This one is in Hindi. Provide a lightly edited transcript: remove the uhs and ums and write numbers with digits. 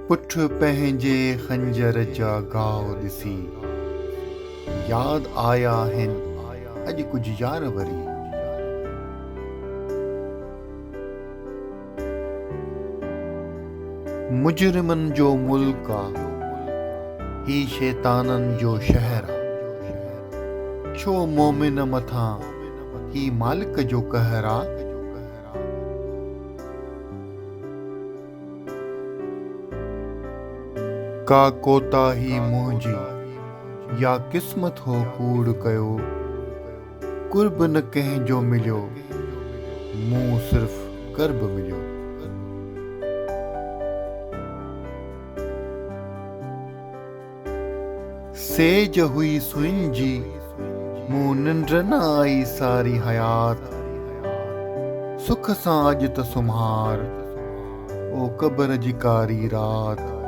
पुठ पंहिंजे खंजर जा गाव ॾिसी याद आया आहिनि अॼु कुझु यार वरी। मुजरिमनि जो मुल्क आ, ही शैताननि जो शहर आ। छो मोमिन मथां ही मालिक जो कहर आ। का कोताही मुंहिंजी या क़िस्मत हो कूड़ कयो, कुर्ब न कंहिंजो मिलियो, मूं सिर्फ़ कर्ब मिलियो। सेज हुई सुइन जी, मूं निंड न आई सारी हयात। सुख सां अॼु त सुम्हार, ओ क़ब्र जी कारी रात।